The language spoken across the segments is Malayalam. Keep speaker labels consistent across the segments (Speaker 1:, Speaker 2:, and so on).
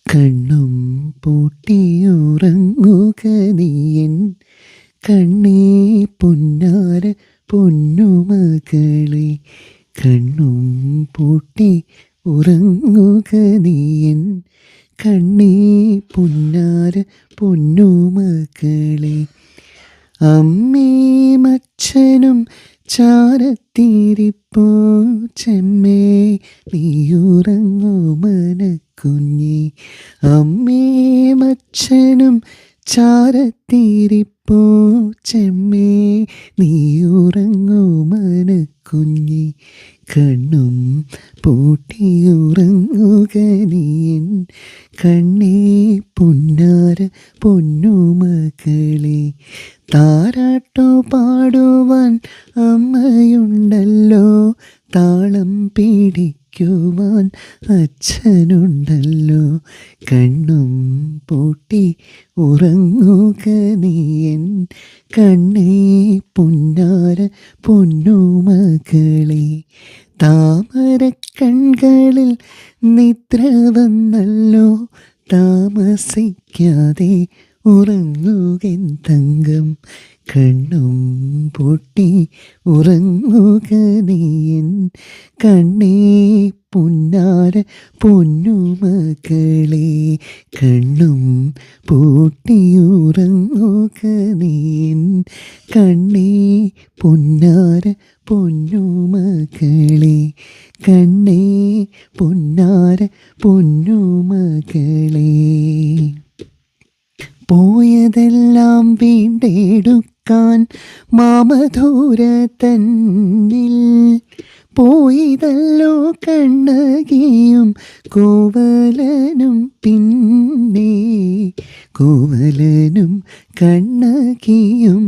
Speaker 1: കണ്ണും പൂട്ടിയുറങ്ങുക നീയൻ കണ്ണേ പൊന്നാര പൊന്നുമകളെ. കണ്ണും പൂട്ടി ഉറങ്ങുക നീയൻ കണ്ണേ പൊന്നാര പൊന്നുമകളെ. അമ്മേ മച്ചനും ചാരത്തിരിപ്പോ ചെമ്മേ നീയുറങ്ങോ മനക്കുഞ്ഞി. അമ്മേ മച്ചനും ചാരത്തിരിപ്പോ ചെമ്മേ നീയുറങ്ങോ മനക്കുഞ്ഞി. കണ്ണും പൂട്ടിയുറങ്ങുക നീയൻ കണ്ണേ പൊന്നാര പൊന്നുമകളെ. താരാട്ടോ പാടുവാൻ അമ്മയുണ്ടല്ലോ, താളം പിടിക്കുവാൻ അച്ഛനുണ്ടല്ലോ. കണ്ണും പൂട്ടി ഉറങ്ങുക നീയൻ കണ്ണേ പൊന്നാര പൊന്നുമകളെ. താമരക്കൺകളിൽ നിദ്ര വന്നല്ലോ, താമസിക്കാതെ ഉറങ്ങുകൻ തങ്കം. കണ്ണും പൂട്ടി ഉറങ്ങുക നീയൻ കണ്ണേ പൊന്നാര പൊന്നുമകളെ. കണ്ണും പൂട്ടിയുറങ്ങുക നീയൻ കണ്ണേ പൊന്നാര പൊന്നുമകളെ. കണ്ണേ പൊന്നാര പൊന്നുമകളെ. പോയതെല്ലാം വീണ്ടെടുക്കാൻ മാമധൂര തന്നിൽ പോയതല്ലോ കണ്ണകിയും കോവലനും. പിന്നെ കോവലനും കണ്ണകിയും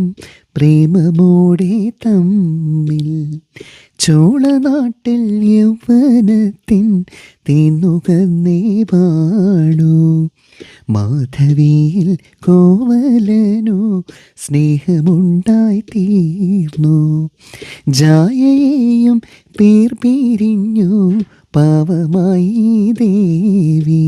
Speaker 1: പ്രേമമോടെ തമ്മിൽ ചോളനാട്ടിൽ യൗവനത്തിൻ തേന്നുകന്നേ വാണു. മാധവിയിൽ കോവലനു സ്നേഹമുണ്ടായി തീർന്നു. ജായയെയും പേർ പിരിഞ്ഞു പാവമായി ദേവി.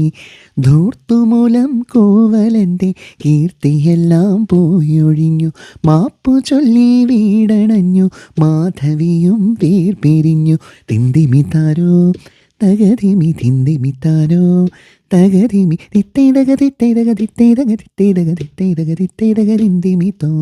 Speaker 1: ധൂർത്തുമൂലം കോവലൻ്റെ കീർത്തിയെല്ലാം പോയൊഴിഞ്ഞു. മാപ്പു ചൊല്ലി വീടണഞ്ഞു മാധവിയും പേർ പിരിഞ്ഞു. തിന്തിമിത്താരോ തകതിമി തിന്തിമിത്താരോ തകതിമി തിത്തേതക തിത്തേതക തിത്തേതക തിത്തേതക തിത്തേതക തിത്തേതക തിന്തിമിത്തോ.